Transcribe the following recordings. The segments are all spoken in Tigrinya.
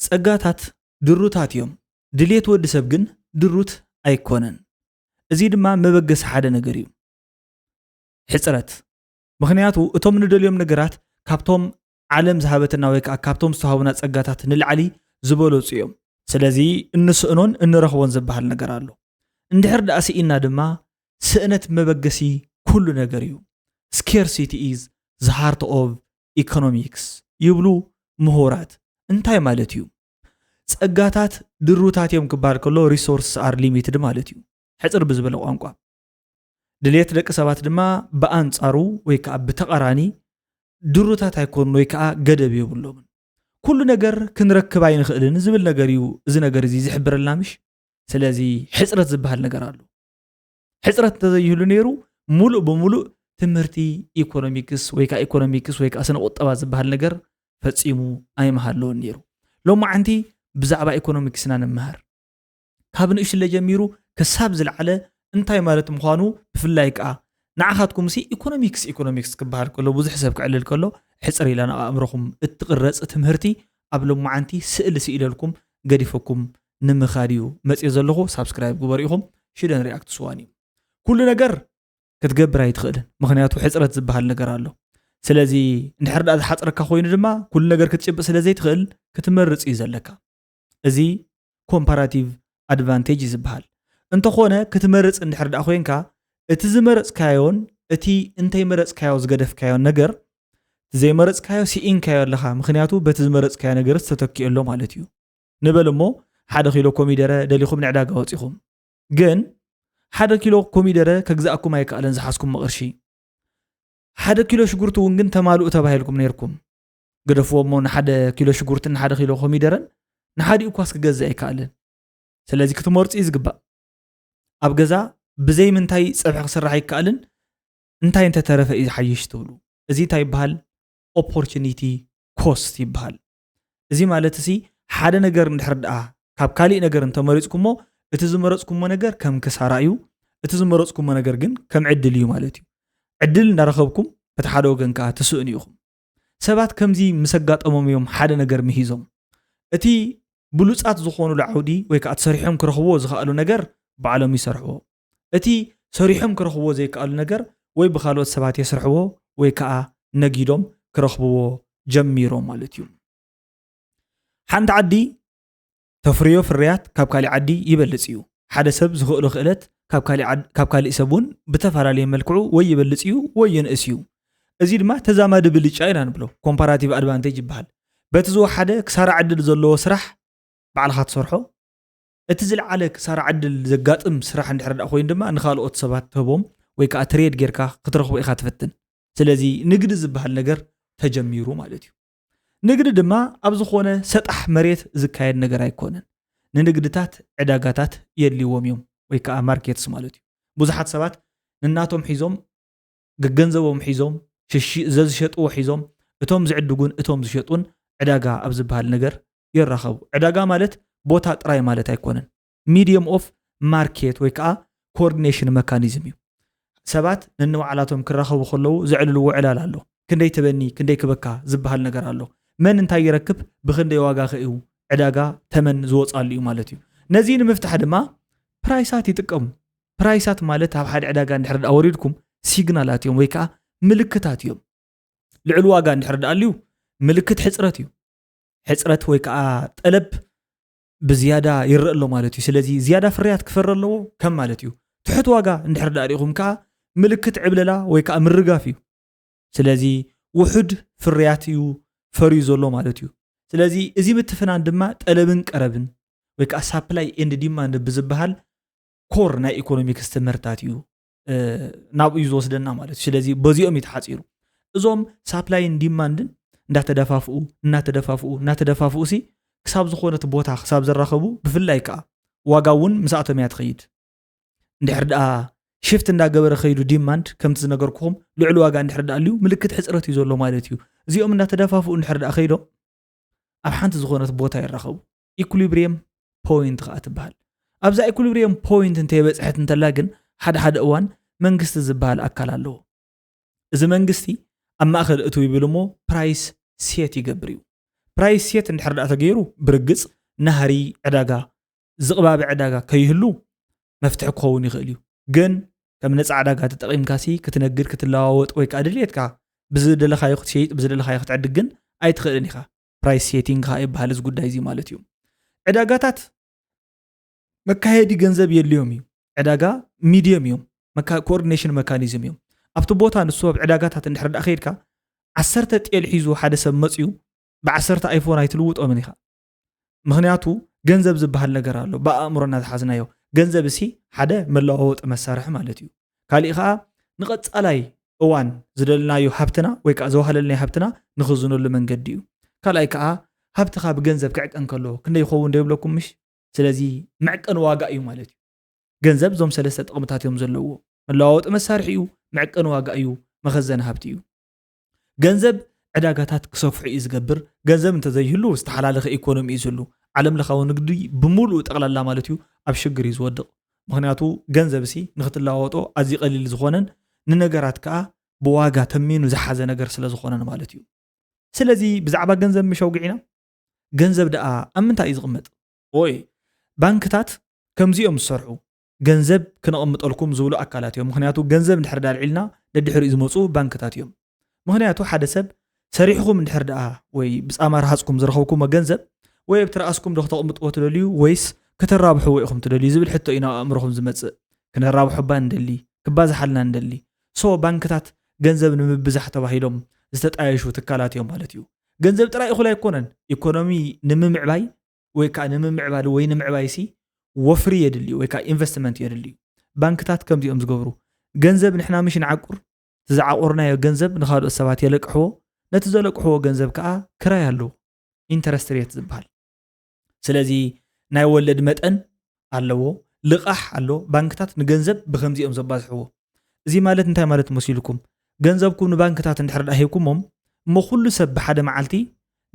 ጸጋታት ድሩታት እዮም ድሌት ወዲ ሰብ ግን ድሩት ኣይኮነን እዚ ድማ መበገስ ሓደ ነገር እዩ ሕጽረት ምክንያቱ እቶም ንደልዮም ነገራት ካብቶም ዓለም ዝሃበትና ወይ ካብቶም ዝተሃቡና ጸጋታት ንልዓሊ ዝበለጹ እዮም ስለዚ እንስእኖን እንረኽቦን ዝበሃል ነገር ኣሎ እንድሕር ዳእሲኢና ድማ ስእነት መበገሲ ኩሉ ነገር እዩ scarcity is the heart of economics ይብሉ ምሁራት እንታይ ማለት እዩ ጸጋታት ድሩታት እዮም ክባል ከሎ resources are limited ማለት እዩ ሕጽር ብዝበለ ቋንቋ ድሌት ደቂ ሰባት ድማ በአንጻሩ ወይ ከዓ ብተቃራኒ ድሩታት ኣይኮኑ ወይ ከዓ ገደብ ይብሎም ኩሉ ነገር ክንረክብ ኣይንኽእልን ዝብል ነገር እዩ እዚ ነገር እዚ ዝሕብረልና ምሽ ስለዚ ሕጽረት ዝበሃል ነገር ኣሎ ሕጽረት ተዘይህሉ ነይሩ ሙሉእ ብሙሉእ ትምህርቲ ኢኮኖሚክስ ወይ ከዓ ስነ ቁጠባ ዝበሃል ነገር ፈጺሙ ኣይመሃለውን ነይሩ ሎማዓንቲ ብዛዕባ ኢኮኖሚክስና ንመሃር ካብ ንእሽለ ጀሚሩ ከሳብ ዝለዓለ እንታይ ማለት ምዃኑ ብፍላይ ከዓ ንዓኻትኩም ሲ ኢኮኖሚክስ ክበሃል ከሎ ብዙሕ ሰብ ክዕልል ከሎ ሕጽር ኢላና ኣእምሮኹም እትቕረጽ ትምህርቲ ኣብ ሎማዓንቲ ስእሊ ስኢለልኩም ገዲፈኩም ንምኻድዩ መጽእ ዘለኹ ሳብስክራይብ ግበሩ ኢኹም ሽደን ሪአክት ስዋኒ ኩሉ ነገር ክትገብር ኣይትኽእልን ምክንያቱ ሕጽረት ዝበሃል ነገር ኣሎ ስለዚ እንድሕር ዳኣ ዝሓጽረካ ኮይኑ ድማ ኩሉ ነገር ክትጭብጥ ስለ ዘይትኽእል ክትመርጽ እዩ ዘለካ እዚ ኮምፓራቲቭ ኣድቫንቴጅ ዝበሃል እንተኾነ ክትመርጽ እንድሕር ዳኣ ኮይንካ እቲ ዝመረጽካዮን እቲ እንተይ መረጽካዮ ዝገደፍካዮን ነገር ዘይመረጽካዮ ሲኢንካዮ ኣለኻ ምክንያቱ በቲ ዝመረጽካዮ ነገር ተተኪእሎ ማለት እዩ ንበል እሞ 1 ኪሎ ኮሚደረ ደሊኹም ንዕዳጋ ወፂኹም ግን 1 ኪሎ ኮሚደረ ከግዛእኩም ኣይከኣለን ዝሓስኩም መቕርሺ 1 ኪሎ ሽጉርቲ እውን ግን ተማልኡ ተባሂልኩም ነርኩም ገደፍዎሞ ን1 ኪሎ ሽጉርትን 1 ኪሎ ኮሚደረን ንሓዲኡ ኳስ ክገዝእ ኣይከኣለን ስለዚ ክትመርጹ ይዝግባእ ኣብ ገዛ ብዘይ ምንታይ ፀብሒ ክስራሕ ኣይከኣልን እንታይ እንተተረፈ እዩ ዝሓይሽ ትብሉ እዚ እንታይ ይበሃል ኦፖርቹኒቲ ኮስት ይበሃል እዚ ማለት እዚ ሓደ ነገር እንድሕር ዳኣ ካብ ካሊእ ነገር እንተመሪጽኩሞ እቲ ዝመረጽኩሞ ነገር ከም ክሳራ እዩ እቲ ዝመረጽኩሞ ነገር ግን ከም ዕድል እዩ ማለት እዩ ዕድል እንዳረኸብኩም በቲ ሓደ ወገን ከዓ ትስእኑ ኢኹም ሰባት ከምዚ ምሰጋጠሞም እዮም ሓደ ነገር ምሂዞም እቲ ብሉጻት ዝኾኑ ዓውዲ ወይ ከዓ ተሰሪሖም ክረኽብዎ ዝኽኣሉ ነገር ባዕሎም ይሰርሕዎ እቲ ሰሪሖም ክረኽብዎ ዘይከኣሉ ነገር ወይ ብኻልኦት ሰባት ይሰርሕዎ ወይ ከዓ ነጊዶም ክረኽብዎ ጀሚሮም ማለት እዩ ሓንቲ ዓዲ ተፍርዮ ፍርያት ካብ ካሊእ ዓዲ ይበልጽ እዩ ሓደ ሰብ ዝኽእሉ ክእለት ካብ ካሊእ ሰብ እውን ብተፈላለየ መልክዑ ወይ ይበልጽ እዩ ወይ ይንእስ እዩ እዚ ድማ ተዛማዲ ብልጫ ኢና ንብሎ ኮምፓራቲቭ ኣድቫንቴጅ ይበሃል በቲ ዝወሓደ ክሳራ ዕድል ዘለዎ ስራሕ ባዕልኻ ትሰርሖ እቲ ዝለዓለ ክሳራ ዕድል ዘጋጥም ስራሕ እንድሕር ዳኣ ኮይኑ ድማ ንኻልኦት ሰባት ትህቦም ወይ ከዓ ትሬድ ጌርካ ክትረኽቦ ኢኻ ትፈትን ስለዚ ንግዲ ዝበሃል ነገር ተጀሚሩ ማለት እዩ ንግዲ ድማ ኣብ ዝኾነ ሰጣሕ መሬት ዝካየድ ነገር ኣይኮነን ንንግድታት ዕዳጋታት የድልይዎም እዮም ወይ ከዓ ማርኬትስ ማለት እዩ ብዙሓት ሰባት ንናቶም ሒዞም ገንዘቦም ሒዞም ዝሸጥዎ ሒዞም እቶም ዝዕድጉን እቶም ዝሸጡን ዕዳጋ ኣብ ዝበሃል ነገር ይራኸቡ ዕዳጋ ማለት ቦታ ጥራይ ማለት ኣይኮነን ሚዲየም ኦፍ ማርኬት ወይ ከዓ ኮኦርዲኔሽን መካኒዝም እዩ ሰባት ንንባዕላቶም ክራኸቡ ከለዉ ዝዕልልዎ ዕላል ኣሎ ክንደይ ትበኒ ክንደይ ክበካ ዝበሃል ነገር ኣሎ መን እንታይ ይረክብ ብክንደይ ዋጋ ክእዩ ዕዳጋ ተመን ዝወጻሉ እዩ ማለት እዩ ነዚ ንምፍታሕ ድማ ፕራይሳት ይጥቀሙ ፕራይሳት ማለት ኣብ ሓደ ዕዳጋ እንድሕር ዳኣ ወሪድኩም ሲግናላት እዮም ወይ ከዓ ምልክታት እዮም ልዕል ዋጋ እንድሕር ዳኣ ኣልዩ ምልክት ሕጽረት እዩ ሕጽረት ወይ ከዓ ጠለብ ብዝያዳ ይረአ ኣሎ ማለት እዩ ስለዚ ዝያዳ ፍርያት ክፈር ኣለዎ ከም ማለት እዩ ትሕት ዋጋ እንድሕር ዳኣ ሪኢኹም ከዓ ምልክት ዕብለላ ወይ ከዓ ምርጋፍ እዩ ስለዚ ውሑድ ፍርያት እዩ ፈርዩ ዘሎ ማለት እዩ ስለዚ እዚ ምትፍናን ድማ ጠለብን ቀረብን ወይ ከዓ ሳፕላይ ኤንድ ዲማንድ ብዝበሃል ኮር ናይ ኢኮኖሚክስ ትምህርታት እዩ ናብ እዩ ዝወስደና ማለት እዩ ስለዚ በዚኦም ይተሓፂሩ እዞም ሳፕላይን ዲማንድን እናተደፋፍኡ ሲ ክሳብ ዝኾነት ቦታ ክሳብ ዘራኸቡ ብፍላይ ከዓ ዋጋ እውን ምስኣቶም እያ ትኸይድ እንድሕር ዳኣ ሽፍት እንዳገበረ ኸይዱ ዲማንድ ከምቲ ዝነገርኩኹም ልዕል ዋጋ እንድሕር ዳኣ ኣልዩ ምልክት ሕጽረት እዩ ዘሎ ማለት እዩ እዚኦም እናተደፋፍኡ እንድሕር ዳኣ ኸይዶም ኣብ ሓንቲ ዝኾነት ቦታ ይራኸቡ ኢኩሊብሪየም ፖይንት ከዓ ትበሃል ኣብዛ ኢኩሊብሪየም ፖይንት እንተይበፅሐት እንተላ ግን ሓደ እዋን መንግስቲ ዝበሃል ኣካል ኣለዎ እዚ መንግስቲ ኣብ ማእኸል እቱ ይብል እሞ ፕራይስ ሴት ይገብር እዩ برايس سيت اندحر دأ تغيرو برقص نهري عداقا زقباب عداقا كيهلو مفتح كون يخليو جن كم نص عداقا تتقيم كاسي كتنقر كتلاوط ويك ادليتك بزد لخا ياخذ شيء بزد لخا ياخذ عد جن اي تخلني خا برايس سيتينغ خا يبهالز ጉዳይ ዚ ማለት እዩ عداقاتات مكاهدي ገንዘብ የለዮም እዩ عداقا ميديوم እዮም ኮኦርዲኔሽን መካኒዝም እዮም ኣብቲ ቦታ ንሱ ኣብ عداقاتات እንድሕር ዳ ኸይድካ 10 ጤል ሒዙ ሓደ ሰብ መጽዩ ب10 አይፎን አይትልውጦ ምን ኢኻ ምክንያቱ ገንዘብ ዝበሃል ነገር ኣሎ በአእምሮና ተሓዝናዮ ገንዘብ እሲ ሓደ መለዋወጥ መሳርሕ ማለት እዩ ካልእ ኸኣ ንቐጻላይ እዋን ዝደልናዮ ሃብትና ወይ ከዓ ዘዋሃለልና ሃብትና ንኽዝነሉ መንገዲ እዩ ካልኣይ ከዓ ሃብትኻ ብገንዘብ ክዕቀን ከሎ ክንደይ ይኸውን ደይብለኩም ምሽ ስለዚ መዕቀን ዋጋ እዩ ማለት እዩ ገንዘብ ዞም ሰለስተ ጥቕምታት እዮም ዘለዎ መለዋወጥ መሳርሕ እዩ መዕቀን ዋጋ እዩ መኸዘን ሃብቲ እዩ ገንዘብ عداقاتات كسوفح يزقبر جنزب انت زي هلو استحلالخ ايكونومي يزلو عالم لخاو نقدي بمولو تقلال لا مالتيو اب شجر يزودق مخنياتو جنزب سي نختلاوطو ازي قليل زخونن ننغرات كا بواغا تمينو زحازه نغر سلا زخونن مالتيو سلازي بزعبا جنزب مشوقعينا جنزب دأ امنتا يزقمط وي بانكتات كمزيوم سرعو جنزب كنقمط لكم زولو اكالاتيو مخنياتو جنزب نحر دالعلنا ددحر يزمصو بانكتاتيوم مخنياتو حدا سب سريحكم اندحر دأ وي بصامار حاسكم زرخوكم جنزب وي بترأسكم دو تقمطو تدليو ويس كترابحو ويخم تدلي زبل حتى إنا أمرهم زمتص كنرابحو باندلي كباز حالنا ندلي سو بانكتات جنزب نمبزح تباهيلهم استتعايشو تكالاتيهم مالتيو جنزب ترى يخلا يكونن ايكونومي نممعباي وي كا نممعبال وي نمعباي سي وفري يدلي وي كا انفستمنت يدلي بانكتات كم ديهم زغبرو جنزب نحنا مش نعقر تزعقرنا يا جنزب نخالو السبات يلقحو نتزلقحو جنزب كا كراي هلو انترست ريت زبال سلازي ناي ولد متن ኣለዎ ልቃሕ ኣሎ ባንክታት ንገንዘብ ብከምዚኦም ዘባዝሕዎ እዚ ማለት እንታይ ማለት መስይልኩም ገንዘብኩም ንባንክታት እንድሕር ዳሂብኩሞም እሞ ኩሉ ሰብ ብሓደ መዓልቲ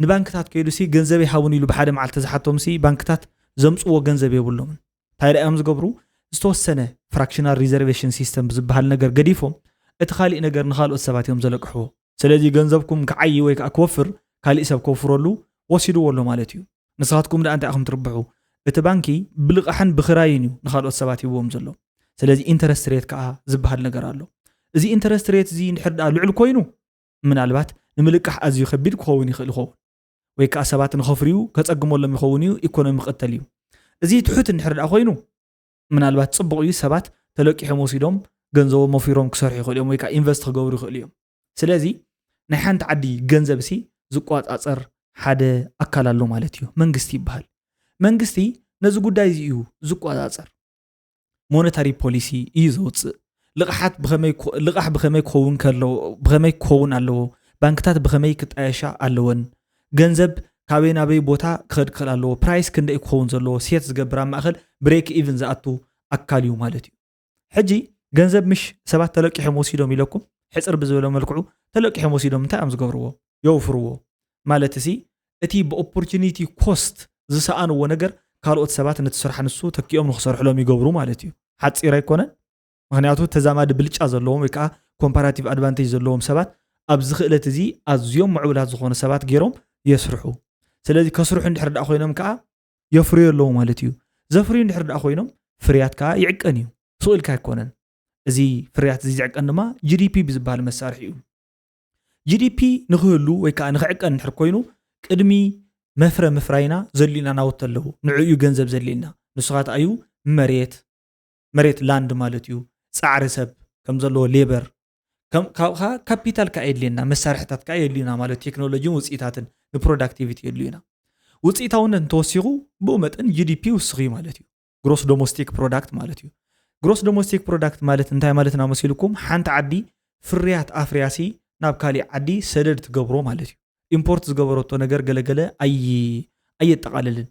ንባንክታት ከይዱሲ ገንዘብ ይሃውን ኢሉ ብሓደ መዓልቲ ዝሓቶምሲ ባንክታት ዘምጽዎ ገንዘብ የብሎምን ታይዳኦም ዝገብሩ ዝተወሰነ ፍራክሽናል ሪዘርቬሽን ሲስተም ዝብሃል ነገር ገዲፎም እቲ ካልእ ነገር ንኻልኦት ሰባት እዮም ዘለቅሕዎ ስለዚ ገንዘብኩም ክዓይ ወይ ከዓ ክወፍር ካልእ ሰብ ክወፍረሉ ወሲድዎሎ ማለት እዩ ንስኻትኩም ዳ እንታይ ኣኹም ትርብሑ እቲ ባንኪ ብልቃሕን ብኽራይን እዩ ንኻልኦት ሰባት ይቦም ዘሎ ስለዚ ኢንተረስት ሬት ከዓ ዝብሃል ነገር ኣሎ እዚ ኢንተረስት ሬት እዚ እንድሕር ዳ ልዑል ኮይኑ ምናልባት ንምልቃሕ ኣዝዩ ከቢድ ክኸውን ይኽእል ይኸውን ወይ ከዓ ሰባት ንኸፍርዩ ከጸግሞሎም ይኸውን እዩ ኢኮኖሚ ቅተል እዩ እዚ ትሑት እንድሕር ዳ ኮይኑ ምናልባት ጽቡቕ እዩ ሰባት ተለቂሖም ወሲዶም ገንዘቦም መፊሮም ክሰርሑ ይኽእሉ እዮም ወይ ከዓ ኢንቨስት ክገብሩ ይኽእሉ እዮም ስለዚ ናይ ሓንቲ ዓዲ ገንዘብ ሲ ዝቋጻጸር ሓደ ኣካል ኣሎ ማለት እዩ መንግስቲ ይበሃል መንግስቲ ነዚ ጉዳይ እዚ እዩ ዝቋጻጸር ሞኔታሪ ፖሊሲ እዩ ዘውፅእ ልቃሕ ብኸመይ ክኸውን ከሎ ብኸመይ ክኸውን ኣለዎ ባንክታት ብኸመይ ክጣየሻ ኣለወን ገንዘብ ካበይ ናበይ ቦታ ክኸድ ክኽእል ኣለዎ ፕራይስ ክንደይ ክኸውን ዘለዎ ሴት ዝገብር ኣብ ማእኸል ብሬክ ኢቭን ዝኣቱ ኣካል እዩ ማለት እዩ ሕጂ ገንዘብ ምሽ ሰባት ተለቂሖም ወሲዶም ኢለኩም ሕፅር ብዝበለ መልክዑ ተለቂሖም ወሲዶም እንታይ እዮም ዝገብርዎ የውፍርዎ ማለት እዚ እቲ ብኦፖርቹኒቲ ኮስት ዝሰኣንዎ ነገር ካልኦት ሰባት ነቲ ስራሕ ንሱ ተኪኦም ንኽሰርሕሎም ይገብሩ ማለት እዩ ሓፂር ኣይኮነን ምክንያቱ ተዛማዲ ብልጫ ዘለዎም ወይ ከዓ ኮምፓራቲቭ ኣድቫንቴጅ ዘለዎም ሰባት ኣብዚ ክእለት እዚ ኣዝዮም ምዕቡላት ዝኾኑ ሰባት ገይሮም የስርሑ ስለዚ ከስርሑ እንድሕር ዳ ኮይኖም ከዓ የፍርዩ ኣለዉ ማለት እዩ ዘፍርዩ እንድሕር ዳ ኮይኖም ፍርያት ከዓ ይዕቀን እዩ ስኡልካ ኣይኮነን እዚ ፍርያት እዚ ዝዕቀን ድማ ጂዲፒ ብዝበሃል መሳርሒ እዩ ጂዲፒ ንኽህሉ ወይ ከዓ ንኽዕቀን እንድሕር ኮይኑ ቅድሚ መፍረ ምፍራይና ዘሊና ናውት ኣለዉ ንዕዩ ገንዘብ ዘሊና ንስኻት እዩ መሬት ላንድ ማለት እዩ ጻዕሪ ሰብ ከም ዘለዎ ሌበር ካብኻ ካፒታል ካ የድልየና መሳርሕታት ካ የድልዩና ማለት ቴክኖሎጂን ውፅኢታትን ንፕሮዳክቲቪቲ የድልዩና ውፅኢታውነት እንተወሲኹ ብኡ መጠን ጂዲፒ ውስኺ ማለት እዩ ግሮስ ዶሜስቲክ ፕሮዳክት ማለት እዩ ግሮስ ዶሜስቲክ ፕሮዳክት ማለት እንታይ ማለት ና መሲልኩም ሓንቲ ዓዲ ፍርያት ኣፍርያሲ ናብ ካሊእ ዓዲ ሰደድ ትገብሮ ማለት እዩ ኢምፖርት ዝገበረቶ ነገር ገለገለ ኣየጠቃልልን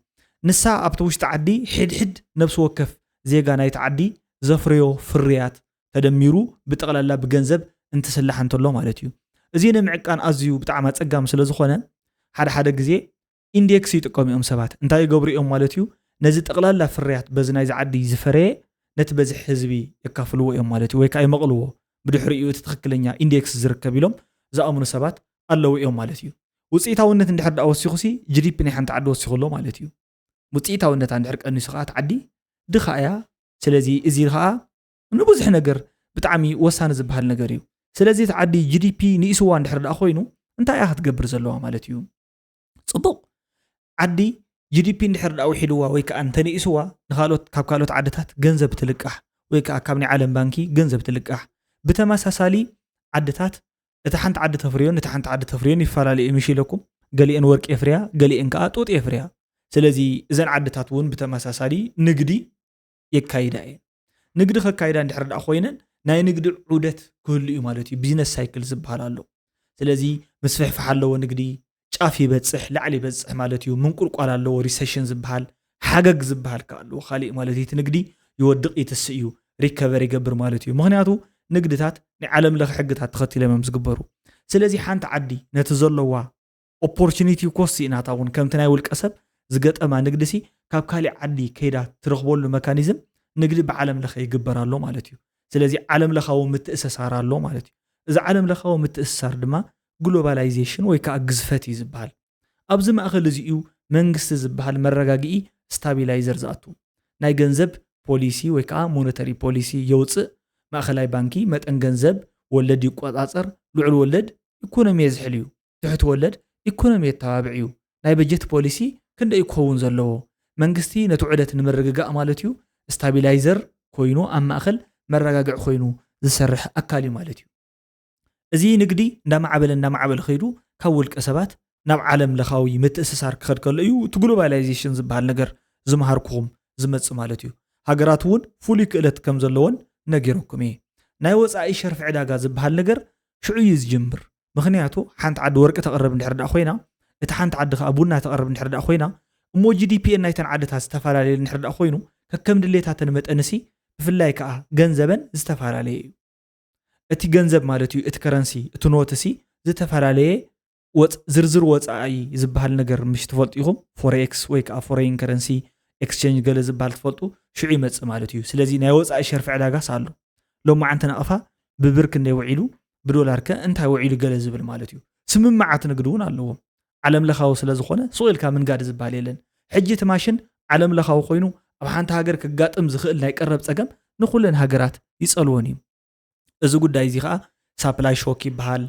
ንሳ ኣብቲ ውሽጢ ዓዲ ሕድሕድ ነብሲ ወከፍ ዜጋ ናይቲ ዓዲ ዘፍርዮ ፍርያት ተደሚሩ ብጠቕላላ ብገንዘብ እንትስላሕ እንተሎ ማለት እዩ እዚ ንምዕቃን ኣዝዩ ብጣዕሚ ኣጸጋሚ ስለ ዝኾነ ሓደ ግዜ ኢንዴክስ ይጥቀሙ እዮም ሰባት እንታይ ይገብሩ እዮም ማለት እዩ ነዚ ጠቕላላ ፍርያት በዚ ናይዚ ዓዲ ዝፈረየ ነቲ በዝሒ ህዝቢ የካፍልዎ እዮም ማለት እዩ ወይ ከዓ ይመቕልዎ ብድሕሪኡ እቲ ትክክለኛ ኢንዴክስ ዝርከብ ኢሎም ዝኣምኑ ሰባት ኣለዉ እዮም ማለት እዩ ውፅኢታውነት እንድሕር ዳ ወሲኹ ሲ ጂዲፒ ናይ ሓንቲ ዓዲ ወሲኹ ኣሎ ማለት እዩ ውፅኢታውነት እንድሕር ቀኒሱ ከዓ ዓዲ ድኻ እያ ስለዚ እዚ ከዓ ንብዙሕ ነገር ብጣዕሚ ወሳኒ ዝበሃል ነገር እዩ ስለዚ እቲ ዓዲ ጂዲፒ ንእስዋ እንድሕር ዳ ኮይኑ እንታይ እያ ክትገብር ዘለዋ ማለት እዩ ጽቡቕ ዓዲ ጂዲፒ እንድሕር ዳ ውሒድዋ ወይ ከዓ እንተንእስዋ ንኻልኦት ካብ ካልኦት ዓድታት ገንዘብ ትልቃሕ ወይ ከዓ ካብ ናይ ዓለም ባንኪ ገንዘብ ትልቃሕ ብተመሳሳሊ ዓድታት እቲ ሓንቲ ዓዲ ተፍርዮን እቲ ሓንቲ ዓዲ ተፍርዮን ይፈላለዩ ምሽለኩም ገሊአን ወርቂ የፍርያ ገሊአን ከዓ ጡጥ የፍርያ ስለዚ እዘን ዓድታት እውን ብተመሳሳሊ ንግዲ የካይዳ እየን ንግዲ ከካይዳ እንድሕር ዳ ኮይነን ናይ ንግዲ ዑደት ክህሉ እዩ ማለት እዩ ቢዝነስ ሳይክል ዝበሃል ኣሎ ስለዚ ምስፍሕፍሕ ኣለዎ ንግዲ ጫፍ ይበፅሕ ላዕሊ ይበፅሕ ማለት እዩ ምንቁልቋል ኣለዎ ሪሴሽን ዝበሃል ሓገግ ዝበሃል ከኣለዎ ካሊእ ማለት እቲ ንግዲ ይወድቕ ይትስእ እዩ ሪከቨር ይገብር ማለት እዩ ምክንያቱ ንግድታት ናይ ዓለም ለኸ ሕግታት ተኸቲሎም እዮም ዝግበሩ ስለዚ ሓንቲ ዓዲ ነቲ ዘለዋ ኦፖርቹኒቲ ኮስት ኢናታ እውን ከምቲ ናይ ውልቀ ሰብ ዝገጠማ ንግዲ ሲ ካብ ካሊእ ዓዲ ከይዳ ትረኽበሉ መካኒዝም ንግዲ ብዓለም ለኸ ይግበር ኣሎ ማለት እዩ ስለዚ ዓለም ለኻዊ ምትእስሳር ኣሎ ማለት እዩ እዚ ዓለም ለኻዊ ምትእስሳር ድማ ግሎባላይዜሽን ወይ ከዓ ግዝፈት እዩ ዝበሃል ኣብዚ ማእኸል እዚ እዩ መንግስቲ ዝበሃል መረጋጊኢ ስታቢላይዘር ዝኣቱ ናይ ገንዘብ ፖሊሲ ወይ ከዓ ሞኔታሪ ፖሊሲ የውፅእ ማእኸላይ ባንኪ መጠን ገንዘብ ወለድ ይቆፃፀር ልዑል ወለድ ኢኮኖሚ የዝሕል እዩ ትሕቲ ወለድ ኢኮኖሚ የተባብዕ እዩ ናይ በጀት ፖሊሲ ክንደይ ክኸውን ዘለዎ መንግስቲ ነቲ ዑደት ንምርግጋእ ማለት እዩ ስታቢላይዘር ኮይኑ ኣብ ማእኸል መረጋግዕ ኮይኑ ዝሰርሕ ኣካል እዩ ማለት እዩ እዚ ንግዲ እንዳማዕበለ ኸይዱ ካብ ውልቀ ሰባት ናብ ዓለም ለኻዊ ምትእስሳር ክኸድ ከሎ እዩ እቲ ግሎባላይዜሽን ዝበሃል ነገር ዝመሃርኩኹም ዝመፅእ ማለት እዩ ሃገራት እውን ፍሉይ ክእለት ከም ዘለዎን ነጊረኩም እየ ናይ ወፃኢ ሸርፊ ዕዳጋ ዝበሃል ነገር ሽዑ እዩ ዝጅምር ምክንያቱ ሓንቲ ዓዲ ወርቂ ተቐርብ እንድሕር ዳ ኮይና እቲ ሓንቲ ዓዲ ከዓ ቡና ተቐርብ እንድሕር ዳ ኮይና እሞ ጂዲፒ ናይተን ዓድታት ዝተፈላለየ እንድሕር ዳ ኮይኑ ከከም ድሌታተን መጠንሲ ብፍላይ ከዓ ገንዘበን ዝተፈላለየ እዩ እቲ ገንዘብ ማለት እዩ እቲ ከረንሲ እቲ ኖትሲ ዝተፈላለየ ዝርዝር ወፃኢ ዝበሃል ነገር ምሽ ትፈልጡ ኢኹም ፎሬክስ ወይ ከዓ ፎሬን ከረንሲ ኤክስቼንጅ ገለ ዝበሃል ትፈልጡ ሽዑ ይመፅእ ማለት እዩ ስለዚ ናይ ወፃኢ ሸርፊ ዕዳጋስ ኣሎ ሎማ ዓንተ ነቐፋ ብብር ክንደይ ውዒሉ ብዶላር ከ እንታይ ውዒሉ ገለ ዝብል ማለት እዩ ስምምዓት ንግዲ እውን ኣለዎ ዓለም ለኻዊ ስለ ዝኾነ ስቑኢልካ ምንጋድ ዝበሃል የለን ሕጂ እቲ ማሽን ዓለም ለኻዊ ኮይኑ ኣብ ሓንቲ ሃገር ክጋጥም ዝኽእል ናይ ቀረብ ፀገም ንኩለን ሃገራት ይፀልዎን እዩ እዚ ጉዳይ እዚ ከዓ ሳፕላይ ሾክ ይበሃል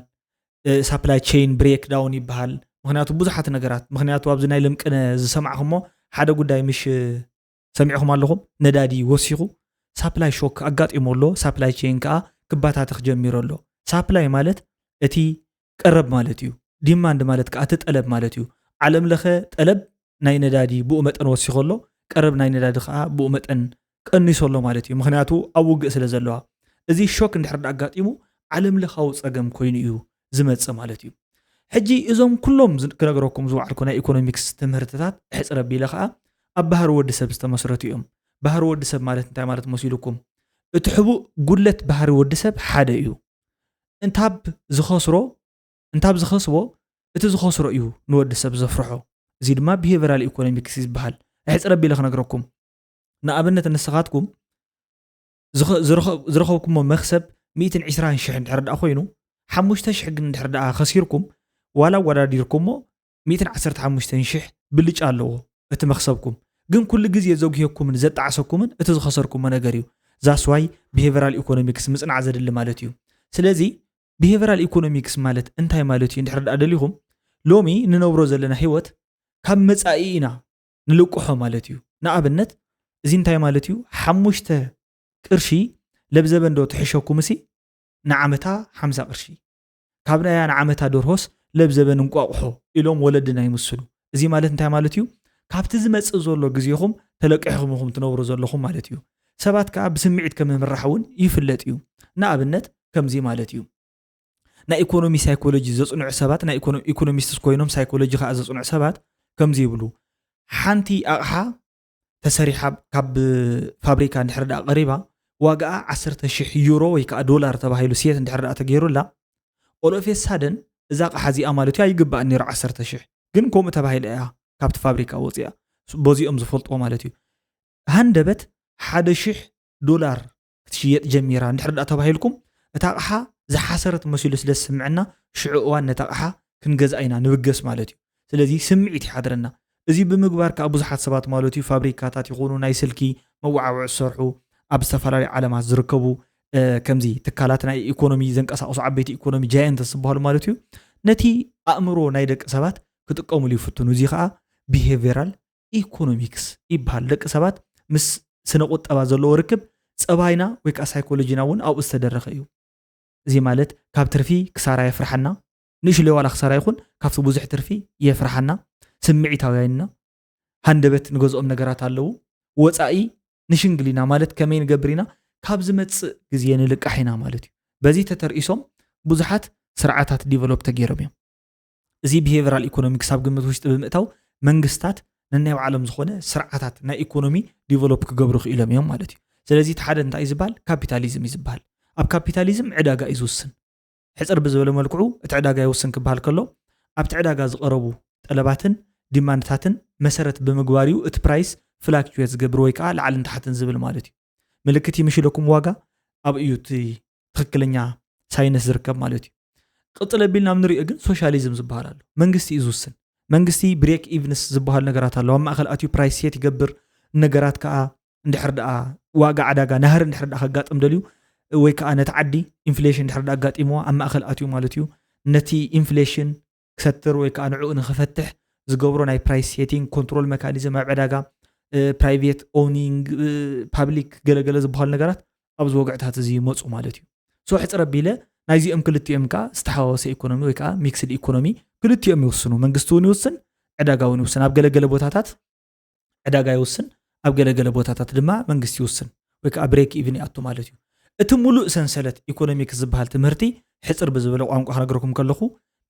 ሳፕላይ ቼን ብሬክ ዳውን ይበሃል ምክንያቱ ብዙሓት ነገራት ምክንያቱ ኣብዚ ናይ ልምቅነ ዝሰማዕኹሞ ሓደ ጉዳይ ምሽ ሰሚዕኹም ኣለኹም ነዳዲ ወሲኹ ሳፕላይ ሾክ ኣጋጢሞ ኣሎ ሳፕላይ ቼን ከዓ ክባታት ክጀሚሮ ኣሎ ሳፕላይ ማለት እቲ ቀረብ ማለት እዩ ዲማንድ ማለት ከዓ እቲ ጠለብ ማለት እዩ ዓለም ለኸ ጠለብ ናይ ነዳዲ ብኡ መጠን ወሲኹ ኣሎ ቀረብ ናይ ነዳዲ ከዓ ብኡ መጠን ቀኒሶ ኣሎ ማለት እዩ ምክንያቱ ኣብ ውግእ ስለ ዘለዋ እዚ ሾክ እንድሕር ዳ ኣጋጢሙ ዓለም ለኻዊ ፀገም ኮይኑ እዩ ዝመፅእ ማለት እዩ ሕጂ እዞም ኩሎም ክነገረኩም ዝዋዕልኩ ናይ ኢኮኖሚክስ ትምህርትታት ሕፅረ ኣቢለ ከዓ ኣብ ባህሪ ወዲ ሰብ ዝተመስረቱ እዮም ባህሪ ወዲ ሰብ ማለት እንታይ ማለት መሲሉኩም እቲ ሕቡእ ጉድለት ባህሪ ወዲ ሰብ ሓደ እዩ እንታብ ዝኸስቦ እቲ ዝኸስሮ እዩ ንወዲ ሰብ ዘፍርሖ እዚ ድማ ቢሄቨራል ኢኮኖሚክስ ይበሃል ሕፅረ ኣቢለ ክነገረኩም ንኣብነት ንስኻትኩም ዝረኸብኩሞ መክሰብ 120,000 እንድሕር ዳ ኮይኑ 5,000 ግን እንድሕር ዳኸሲርኩም ዋላ ወዳዲርኩሞ 115,000 ብልጫ ኣለዎ እቲ መክሰብኩም ግን ኩሉ ግዜ ዘጉየኩምን ዘጣዓሰኩምን እቲ ዝኸሰርኩሞ ነገር እዩ ዛስዋይ ቢሄቨራል ኢኮኖሚክስ ምጽናዕ ዘድሊ ማለት እዩ ስለዚ ቢሄቨራል ኢኮኖሚክስ ማለት እንታይ ማለት እዩ እንድሕር ዳ ደሊኹም ሎሚ ንነብሮ ዘለና ህይወት ካብ መጻኢ ኢና ንልቅሖ ማለት እዩ ንኣብነት እዚ እንታይ ማለት እዩ 5 ቅርሺ ለብዘበንዶ ትሕሸኩም ሲ ንዓመታ 50 ቅርሺ ካብ ናያ ንዓመታ ደርሆስ ለብዘበን እንቋቁሖ ኢሎም ወለድና ይመስሉ እዚ ማለት እንታይ ማለት እዩ ካብቲ ዝመጽእ ዘሎ ግዜኹም ተለቂሕኹም ትነብሩ ዘለኹም ማለት እዩ ሰባት ከዓ ብስምዒት ከም ምምራሕውን ይፍለጥ እዩ ንኣብነት ከምዚ ማለት እዩ ናይ ኢኮኖሚ ሳይኮሎጂ ዘጽንዑ ሰባት ናይ ኢኮኖሚስትስ ኮይኖም ሳይኮሎጂ ከዓ ዘጽንዑ ሰባት ከምዚ ይብሉ ሓንቲ ኣቕሓ ተሰሪሓ ካብ ፋብሪካ እንድሕር ዳ ቀሪባ ዋጋኣ 10,000 ዩሮ ወይ ከዓ ዶላር ተባሂሉ ሴት እንድሕር ዳ ተገይሩላ ኦሎፌስ ሳደን እዛ ኣቕሓ እዚኣ ማለት እዩ ኣይግባእ ነይሩ 10,000 ግን ከምኡ ተባሂለ እያ ካብቲ ፋብሪካ ወፂኣ በዚኦም ዝፈልጥዎ ማለት እዩ ሃንደበት 1,000 ዶላር ክትሽየጥ ጀሚራ እንድሕር ዳ ተባሂልኩም እታ ኣቕሓ ዝሓሰረት መሲሉ ስለ ዝስምዐና ሽዑ እዋን ነታ ኣቕሓ ክንገዛእና ንብገስ ማለት እዩ ስለዚ ስምዒት ይሓድረና እዚ ብምግባር ከዓ ብዙሓት ሰባት ማለት እዩ ፋብሪካታት ይኹኑ ናይ ስልኪ መዋዓውዒ ዝሰርሑ ኣብ ዝተፈላለዩ ዓለማት ዝርከቡ ከምዚ ትካላት ናይ ኢኮኖሚ ዘንቀሳቕሱ ዓበይቲ ኢኮኖሚ ጃየንትስ ዝበሃሉ ማለት እዩ ነቲ ኣእምሮ ናይ ደቂ ሰባት ክጥቀሙሉ ይፍትኑ እዚ ከዓ ቢሄቪራል ኢኮኖሚክስ ይበሃል ደቂ ሰባት ምስ ስነ ቁጠባ ዘለዎ ርክብ ፀባይና ወይ ከዓ ሳይኮሎጂና እውን ኣብኡ ዝተደረኸ እዩ እዚ ማለት ካብ ትርፊ ክሳራ የፍርሐና ንእሽተይ ዋላ ክሳራ ይኹን ካብቲ ብዙሕ ትርፊ የፍርሐና ስምዒታውያንና ሃንደበት ንገዝኦም ነገራት ኣለዉ ወፃኢ ንሽንግሊና ማለት ከመይ ንገብር ኢና ካብ ዝመፅእ ግዜ ንልቃሕ ኢና ማለት እዩ በዚ ተተርኢሶም ብዙሓት ስርዓታት ዲቨሎፕ ተገይሮም እዮም እዚ ቢሄቪራል ኢኮኖሚክስ ኣብ ግምት ውሽጢ ብምእታው መንግስታት ነናይ ባዕሎም ዝኾነ ስርዓታት ናይ ኢኮኖሚ ዲቨሎፕ ክገብሩ ክኢሎም እዮም ማለት እዩ ስለዚ እቲ ሓደ እንታይ እዩ ዝበሃል ካፒታሊዝም እዩ ዝበሃል ኣብ ካፒታሊዝም ዕዳጋ እዩ ዝውስን ሕፅር ብዝበለ መልክዑ እቲ ዕዳጋ ይውስን ክበሃል ከሎ ኣብቲ ዕዳጋ ዝቐረቡ ጠለባትን ዲማንድታትን መሰረት ብምግባር እዩ እቲ ፕራይስ ፍላክቹዌት ዝገብር ወይ ከዓ ላዕልን ታሕትን ዝብል ማለት እዩ ምልክት ይምሽለኩም ዋጋ ኣብ እዩ እቲ ትክክለኛ ሳይንስ ዝርከብ ማለት እዩ ቅፅል ኣቢልና ንሪኦ ግን ሶሻሊዝም ዝበሃል ኣሎ መንግስቲ እዩ ዝውስን መንግስቲ ብሬክ ኢቭንስ ዝበሃል ነገራት ኣሎ ኣብ ማእኸል ኣትዩ ፕራይስ ሴት ይገብር ነገራት ከዓ እንድሕር ደኣ ዋጋ ዕዳጋ ናህር እንድሕር ደኣ ከጋጥም ደልዩ ወይ ከዓ ነቲ ዓዲ ኢንፍሌሽን እንድሕር ደኣ ኣጋጢምዎ ኣብ ማእኸል ኣትዩ ማለት እዩ ነቲ ኢንፍሌሽን ክሰትር ወይ ከዓ ንዕኡ ንክፈትሕ ዝገብሮ ናይ ፕራይስ ሴቲንግ ኮንትሮል ሜካኒዝም ኣብ ዕዳጋ ፕራይቬት ኦውኒንግ ፓብሊክ ገለገለ ዝበሃል ነገራት ኣብዚ ወግዕታት እዚ ይመፁ ማለት እዩ ሶ ሕፅር ኣቢለ ናይዚኦም ክልቲኦም ከዓ ዝተሓዋወሰ ኢኮኖሚ ወይ ከዓ ሚክስድ ኢኮኖሚ ክልቲኦም ይውስኑ መንግስቲ እውን ይውስን ዕዳጋ እውን ይውስን ኣብ ገለገለ ቦታታት ዕዳጋ ይውስን ኣብ ገለገለ ቦታታት ድማ መንግስቲ ይውስን ወይ ከዓ ብሬክ ኢቭን ይኣቱ ማለት እዩ እቲ ሙሉእ ሰንሰለት ኢኮኖሚክስ ዝበሃል ትምህርቲ ሕፅር ብዝበለ ቋንቋ ክነግረኩም ከለኹ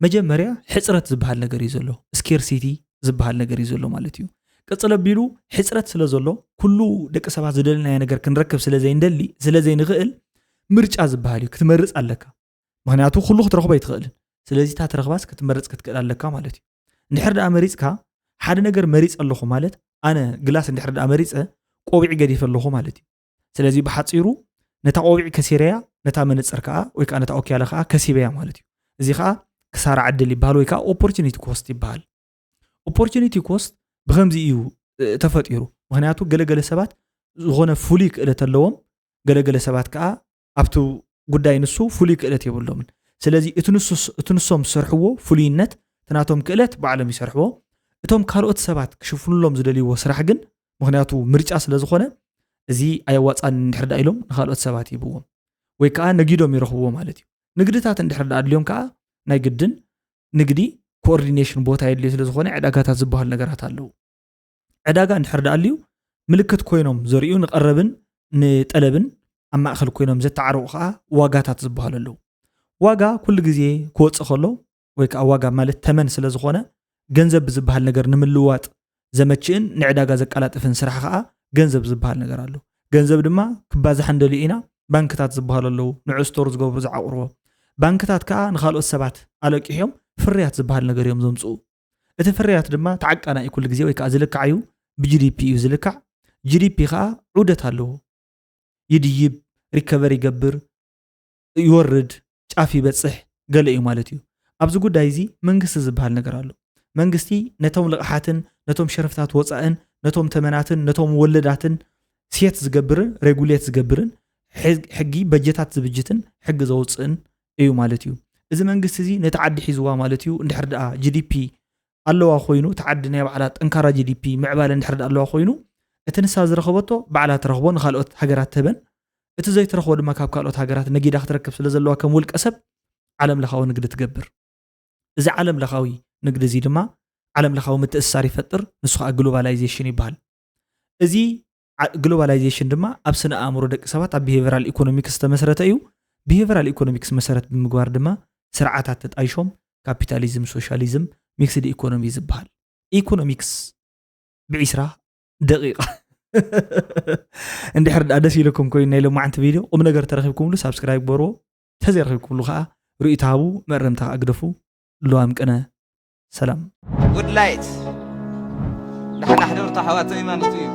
መጀመርያ ሕፅረት ዝበሃል ነገር እዩ ዘሎ ስኬርሲቲ ዝበሃል ነገር እዩ ዘሎ ማለት እዩ ቅፅል ኣቢሉ ሕፅረት ስለ ዘሎ ኩሉ ደቂ ሰባት ዝደልናዮ ነገር ክንረክብ ስለዘይንደሊ ስለዘይንኽእል ምርጫ ዝበሃል እዩ ክትመርፅ ኣለካ ምክንያቱ ኩሉ ክትረኽቦ ኣይትኽእልን ስለዚ እታ ትረኽባስ ክትመርፅ ክትክእል ኣለካ ማለት እዩ እንድሕር ደኣ መሪፅካ ሓደ ነገር መሪፅ ኣለኹ ማለት ኣነ ግላስ እንድሕር ደኣ መሪፀ ቆቢዕ ገዲፍ ኣለኹ ማለት እዩ ስለዚ ብሓፂሩ ነታ ቆቢዕ ከሲረያ ነታ መነፅር ከዓ ወይ ከዓ ነታ ኦክያለ ከዓ ከሲበያ ማለት እዩ እዚ ከዓ ክሳራ ዕድል ይበሃል ወይ ከዓ ኦፖርቹኒቲ ኮስት ይበሃል ኦፖርቹኒቲ ኮስት ብከምዚ እዩ ተፈጢሩ ምክንያቱ ገለገለ ሰባት ዝኾነ ፍሉይ ክእለት ኣለዎም ገለገለ ሰባት ከዓ ኣብቲ ጉዳይ ንሱ ፍሉይ ክእለት የብሎምን ስለዚ እቲ ንሶም ዝሰርሕዎ ፍሉይነት ትናቶም ክእለት ባዕሎም ይሰርሕዎ እቶም ካልኦት ሰባት ክሽፍኑሎም ዝደልይዎ ስራሕ ግን ምክንያቱ ምርጫ ስለ ዝኾነ እዚ ኣየዋፃን እንድሕር ደኣ ኢሎም ንካልኦት ሰባት ይብዎም ወይ ከዓ ነጊዶም ይረኽብዎ ማለት እዩ ንግድታት እንድሕር ደኣ ድልዮም ከዓ ናይ ግድን ንግዲ ኮኦርዲኔሽን ቦታ የድልዮ ስለ ዝኾነ ዕዳጋታት ዝበሃል ነገራት ኣለዉ ዕዳጋ እንድሕር ደኣ ልዩ ምልክት ኮይኖም ዘርእዩ ንቐረብን ንጠለብን ኣብ ማእኸል ኮይኖም ዘተዓርቑ ከዓ ዋጋታት ዝበሃል ኣለዉ ዋጋ ኩሉ ግዜ ክወፅእ ከሎ ወይ ከዓ ዋጋ ማለት ተመን ስለ ዝኾነ ገንዘብ ብዝበሃል ነገር ንምልዋጥ ዘመችእን ንዕዳጋ ዘቀላጥፍን ስራሕ ከዓ ገንዘብ ዝበሃል ነገር ኣሎ ገንዘብ ድማ ክባዛሕ እንደልዩ ኢና ባንክታት ዝበሃል ኣለዉ ንዑ ስቶር ዝገብሩ ዝዓቑርዎ ባንክታት ከዓ ንካልኦት ሰባት ኣለቂሖም ፍርያት ዝበሃል ነገር እዮም ዘምፅኡ እቲ ፍርያት ድማ ተዓቃና እዩ ኩሉ ግዜ ወይ ከዓ ዝልካዕ እዩ ብጂዲፒ እዩ ዝልካዕ ጂዲፒ ከዓ ዑደት ኣለዎ ይድይብ ሪከቨር ይገብር ይወርድ ጫፍ ይበፅሕ ገለ እዩ ማለት እዩ ኣብዚ ጉዳይ እዚ መንግስቲ ዝበሃል ነገር ኣሎ መንግስቲ ነቶም ልቕሓትን ነቶም ሸረፍታት ወፃእን ነቶም ተመናትን ነቶም ወለዳትን ሴት ዝገብርን ሬጉሌት ዝገብርን ሕጊ በጀታት ዝብጅትን ሕጊ ዘውፅእን እዩ ማለት እዩ እዚ መንግስቲ እዚ ነቲ ዓዲ ሒዝዋ ማለት እዩ እንድሕር ደኣ ጂዲፒ ኣለዋ ኮይኑ ተዓዲ ናይ ባዕላ ጠንካራ ጂዲፒ ምዕባለ እንድሕር ደኣ ኣለዋ ኮይኑ እቲ ንሳ ዝረኸበቶ ባዕላ ትረኽቦ ንካልኦት ሃገራት ትህበን እቲ ዘይትረኽቦ ድማ ካብ ካልኦት ሃገራት ነጊዳ ክትረክብ ስለ ዘለዋ ከም ውልቀ ሰብ ዓለም ለኻዊ ንግዲ ትገብር እዚ ዓለም ለኻዊ ንግዲ እዚ ድማ ዓለም ለኻዊ ምትእስሳር ይፈጥር ንሱ ከዓ ግሎባላይዜሽን ይበሃል እዚ ግሎባላይዜሽን ድማ ኣብ ስነ ኣእምሮ ደቂ ሰባት ኣብ ቢሄቪራል ኢኮኖሚክስ ዝተመስረተ እዩ ቢሄቪራል ኢኮኖሚክስ መሰረት ብምግባር ድማ ስርዓታት ተጣይሾም ካፒታሊዝም ሶሻሊዝም ሚክስድ ኢኮኖሚ ዝበሃል ኢኮኖሚክስ ብ20 ደቂቃ እንድሕር ደኣ ደስ ኢለኩም ኮይኑ ናይ ሎማዓንቲ ቪድዮ ቁም ነገር ተረኺብኩምሉ ሳብስክራይብ ገበርዎ ተዘይረኺብኩምሉ ከዓ ርእይቶ ሃቡ መእረምታ ኣግደፉ ልዋም ቅነ ሰላም ጉድ ላይት ንሓና ሕድርታ ሓዋት ዘይማንስቱ እዩ